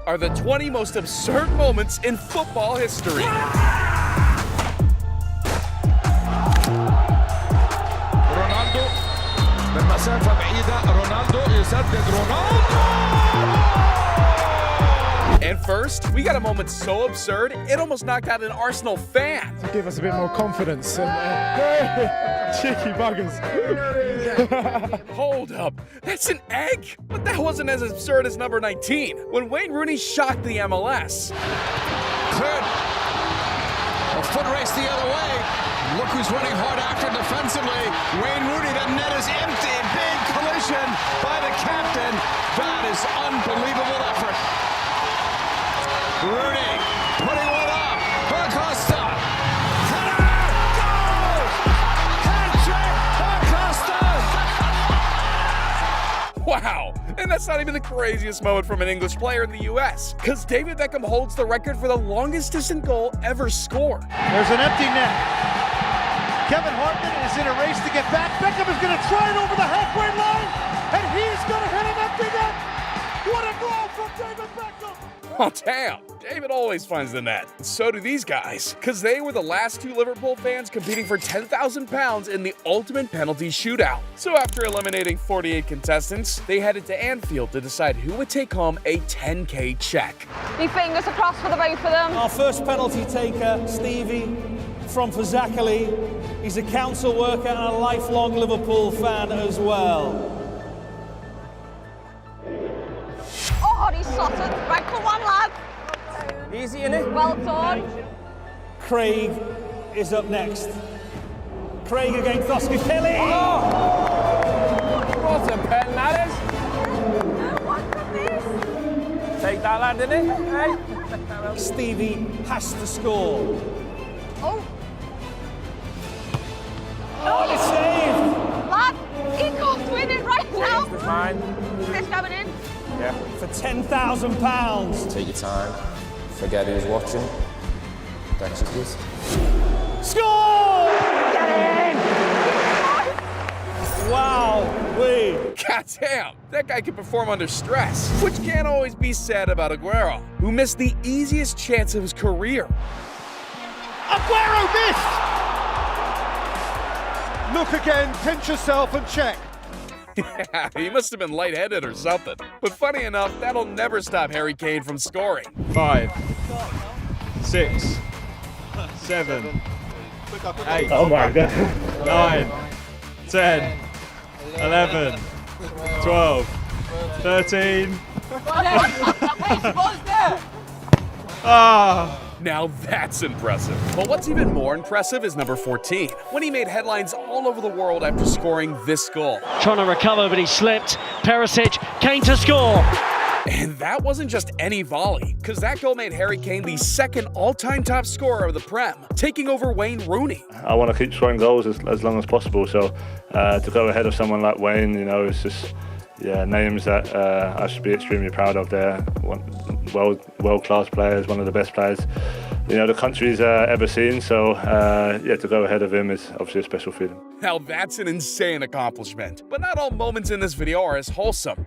are the 20 most absurd moments in football history. رونالدو من مسافة بعيدة رونالدو يسدد رونالدو. And first, we got a moment so absurd, it almost knocked out an Arsenal fan. To give us a bit more confidence and cheeky buggers. Hold up, that's an egg? But that wasn't as absurd as number 19, when Wayne Rooney shocked the MLS. Cleared. A foot race the other way. Look who's running hard after defensively. Wayne Rooney, the net is empty. Big collision by the captain. That is unbelievable effort. Rooney putting one up. Acosta. Header! Goal! Hat-trick! Acosta! Wow, and that's not even the craziest moment from an English player in the US, because David Beckham holds the record for the longest distance goal ever scored. There's an empty net. Kevin Hartman is in a race to get back. Beckham is going to try it over the halfway line, and he's going to hit an empty net. What a goal from David Beckham! Oh, damn. David always finds the net. So do these guys, because they were the last two Liverpool fans competing for £10,000 in the ultimate penalty shootout. So after eliminating 48 contestants, they headed to Anfield to decide who would take home a 10K check. Me fingers across for the both of them. Our first penalty taker, Stevie, from Fazakerley. He's a council worker and a lifelong Liverpool fan as well. Oh, he's sorted. Right, come on, lad. Easy, innit? Well done. Craig is up next. Craig against Oscar Kelly. Oh! What a pen that is. What from this? Take that, lad, didn't it? Hey? Stevie has to score. Oh, Oh, it's saved! lad, he can't win it right now. Fine. This coming in. Yeah. For £10,000. Take your time, forget who's watching. Execute. Score! Get in. Wow, God damn, that guy can perform under stress, which can't always be said about Aguero, who missed the easiest chance of his career. Aguero missed! Look again, pinch yourself and check. He must have been lightheaded or something. But funny enough, that'll never stop Harry Kane from scoring. 5, 6, 7, 8. Oh my god. 9, 10, 11, 12, 13. Ah! Now that's impressive. But what's even more impressive is number 14, when he made headlines all over the world after scoring this goal. Trying to recover, but he slipped. Perisic, Kane to score. And that wasn't just any volley, because that goal made Harry Kane the second all-time top scorer of the Prem, taking over Wayne Rooney. I want to keep scoring goals as long as possible, so to go ahead of someone like Wayne, you know, it's just names that I should be extremely proud of. They're world-class players, one of the best players, you know, the country's ever seen. So to go ahead of him is obviously a special feeling. Now that's an insane accomplishment, but not all moments in this video are as wholesome.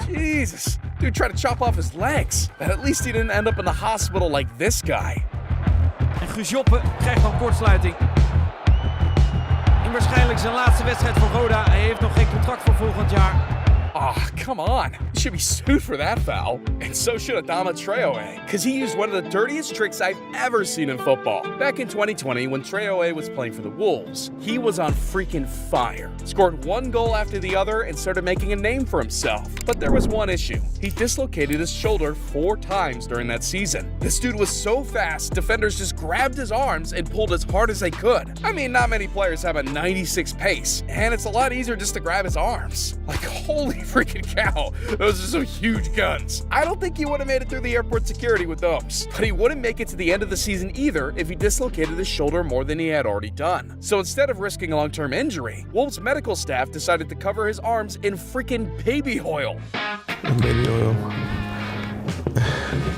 Jesus, dude tried to chop off his legs, but at least he didn't end up in the hospital like this guy. En Guus Joppe krijgt dan kortsluiting. In waarschijnlijk zijn laatste wedstrijd voor Roda. Hij heeft nog geen contract voor volgend jaar. Ah, come on. You should be sued for that foul. And so should Adama Traore, because he used one of the dirtiest tricks I've ever seen in football. Back in 2020, when Traore was playing for the Wolves, he was on freaking fire. Scored one goal after the other and started making a name for himself. But there was one issue. He dislocated his shoulder 4 times during that season. This dude was so fast, defenders just grabbed his arms and pulled as hard as they could. I mean, not many players have a 96 pace, and it's a lot easier just to grab his arms. Like, holy freaking cow, those are some huge guns. I don't think he would have made it through the airport security with those, but he wouldn't make it to the end of the season either if he dislocated his shoulder more than he had already done. So instead of risking a long-term injury, Wolves medical staff decided to cover his arms in freaking baby oil. Baby oil.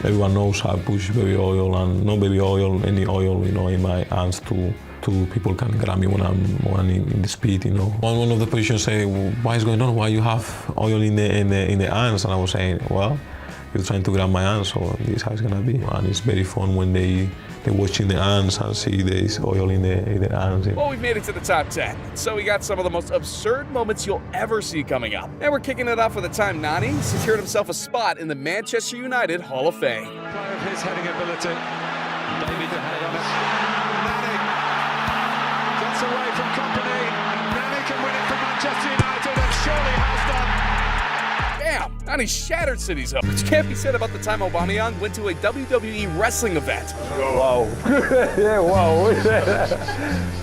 Everyone knows how to push baby oil, and no baby oil, any oil, you know, in my hands to two people can grab me when I'm in the speed, you know. One of the positions say, well, "Why is going on? Why you have oil in the hands?" And I was saying, "Well, you're trying to grab my hands, so this is how it's gonna be." And it's very fun when they're watching the hands and see there's oil in the hands. Well, we've made it to the top 10, so we got some of the most absurd moments you'll ever see coming up. And we're kicking it off with the time Nani secured himself a spot in the Manchester United Hall of Fame. Player of his heading ability, David De Gea. Nani gets away from company. Nani can win it for Manchester United, and surely has done. Damn, Nani shattered City's hope. Which can't be said about the time Aubameyang went to a WWE wrestling event. Wow. Yeah, wow.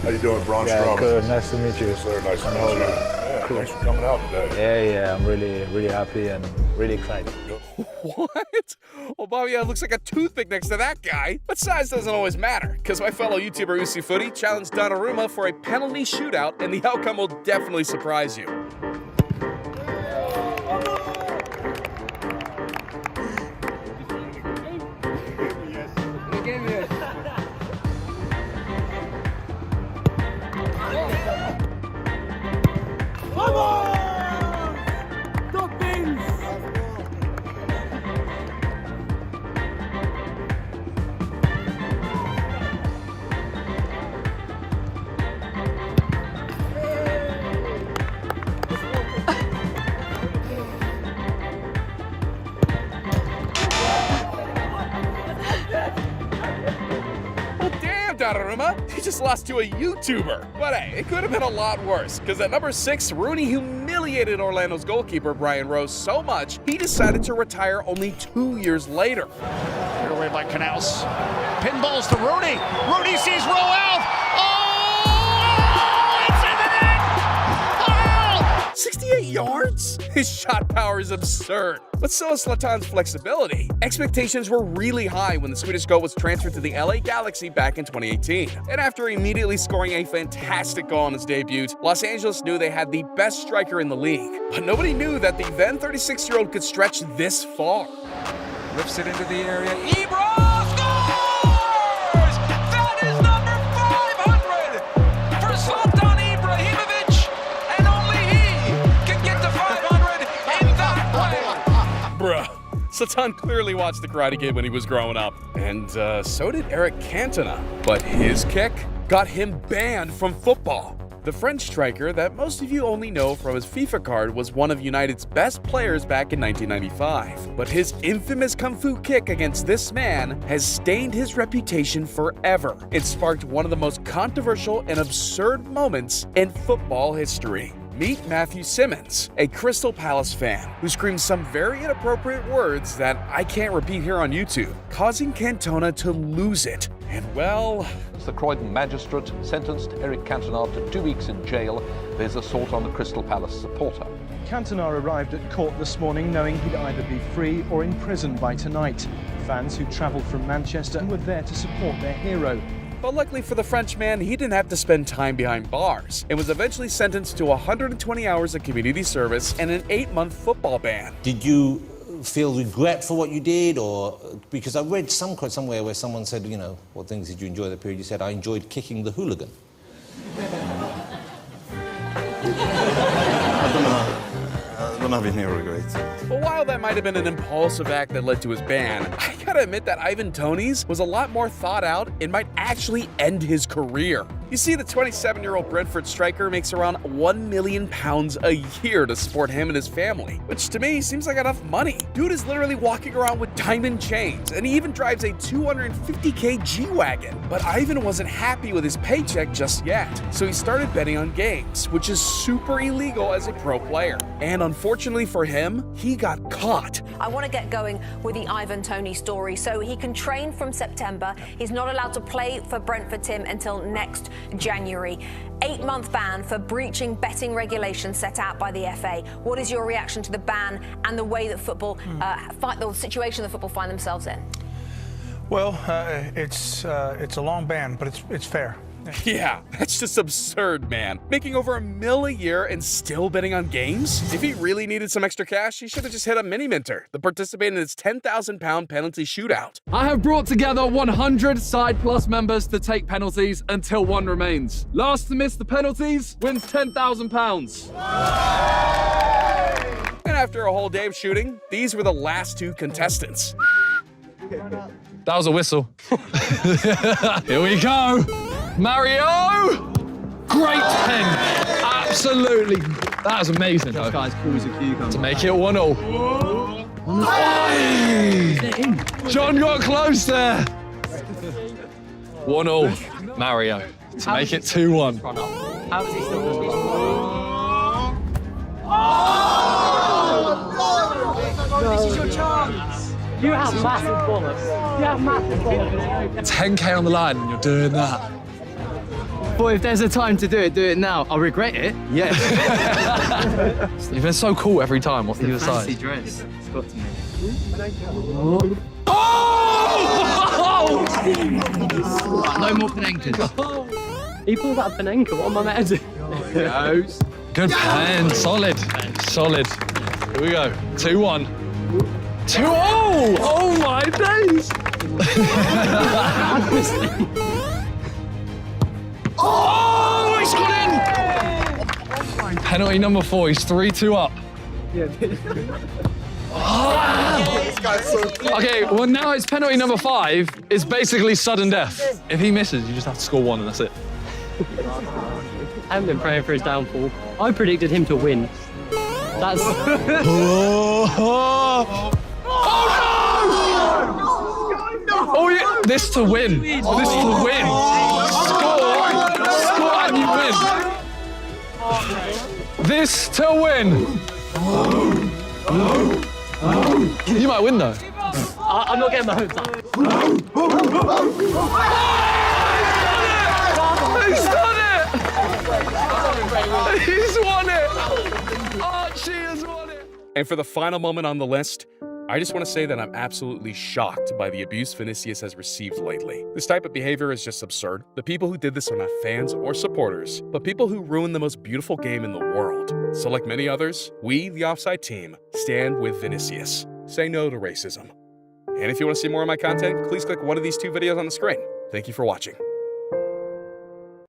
How you doing, Braun Strowman? Good. Nice to meet you. Yes, sir. Nice to meet you. Yeah, Cool. Thanks for coming out today. Yeah, I'm really happy and really excited. What? Aubameyang looks like a toothpick next to that guy. But size doesn't always matter, because my fellow YouTuber Usi Footy challenged Donnarumma for a penalty shootout, and the outcome will definitely surprise you. Donnarumma, he just lost to a YouTuber. But hey, it could have been a lot worse, because at number 6, Rooney humiliated Orlando's goalkeeper Brian Rose so much, he decided to retire only 2 years later. Cleared away by Canals. Pinballs to Rooney. Rooney sees Roel. Oh! It's in the net! Oh! 68 yards? His shot power is absurd. But so is Zlatan's flexibility. Expectations were really high when the Swedish goal was transferred to the LA Galaxy back in 2018. And after immediately scoring a fantastic goal on his debut, Los Angeles knew they had the best striker in the league. But nobody knew that the then 36-year-old could stretch this far. Lifts it into the area. Ibra scores! That is number 500 for Zlatan Ibrahimovic, and only he can get to 500 in that way. Bruh. Zlatan clearly watched The Karate Kid when he was growing up. And so did Eric Cantona. But his kick got him banned from football. The French striker that most of you only know from his FIFA card was one of United's best players back in 1995. But his infamous Kung Fu kick against this man has stained his reputation forever. It sparked one of the most controversial and absurd moments in football history. Meet Matthew Simmons, a Crystal Palace fan who screamed some very inappropriate words that I can't repeat here on YouTube, causing Cantona to lose it. And well... The Croydon magistrate sentenced Eric Cantona to 2 weeks in jail for his assault on the Crystal Palace supporter. Cantona arrived at court this morning knowing he'd either be free or in prison by tonight. Fans who travelled from Manchester were there to support their hero. But luckily for the Frenchman, he didn't have to spend time behind bars and was eventually sentenced to 120 hours of community service and an 8-month football ban. Did you feel regret for what you did, or because I read somewhere where someone said, you know, what things did you enjoy the period? You said, I enjoyed kicking the hooligan. I don't have any regrets. But while that might have been an impulsive act that led to his ban, I gotta admit that Ivan Toney's was a lot more thought out and might actually end his career. You see, the 27-year-old Brentford striker makes around £1 million a year to support him and his family, which to me seems like enough money. Dude is literally walking around with diamond chains, and he even drives a 250k G-Wagon. But Ivan wasn't happy with his paycheck just yet, so he started betting on games, which is super illegal as a pro player. And unfortunately for him, he got caught. I want to get going with the Ivan Toney story. So he can train from September. He's not allowed to play for Brentford, Tim, until next January. 8-month ban for breaching betting regulations set out by the FA. What is your reaction to the ban and the way that football, the situation that football find themselves in? Well, it's a long ban, but it's fair. Yeah, that's just absurd, man. Making over $1 million a year and still betting on games? If he really needed some extra cash, he should have just hit up Mini Minter to participate in his £10,000 penalty shootout. I have brought together 100 Side Plus members to take penalties until one remains. Last to miss the penalties wins £10,000. And after a whole day of shooting, these were the last 2 contestants. That was a whistle. Here we go. Mario! Great pen. Absolutely. That was amazing. This guy's cool as a cucumber. To make it 1-0. John got close there. 1-0. Mario. To make it 2-1. How is he still This is your chance. You have massive bollocks. You have massive bollocks. 10K on the line and you're doing that. Boy, if there's a time to do it now. I'll regret it. Yeah. You've been so cool every time. What's the other side? Fancy dress. It's got to me. Oh! No more Panenkas. He pulled out a Panenka. What am I meant to do? There he goes. Good pen. Solid. Solid. Here we go. 2-1. 2-0! Oh my days! Oh, he's got in! Penalty number 4. He's 3-2 up. Okay, well now it's penalty number 5. It's basically sudden death. If he misses, you just have to score 1 and that's it. I haven't been praying for his downfall. I predicted him to win. That's... Oh yeah, this to win. This to win. Score and you win. This to win. You might win though. I'm not getting my hopes up. He's done it! He's won it! Archie has won it! And for the final moment on the list, I just want to say that I'm absolutely shocked by the abuse Vinicius has received lately. This type of behavior is just absurd. The people who did this are not fans or supporters, but people who ruined the most beautiful game in the world. So like many others, we, the Offside team, stand with Vinicius. Say no to racism. And if you want to see more of my content, please click one of these 2 videos on the screen. Thank you for watching.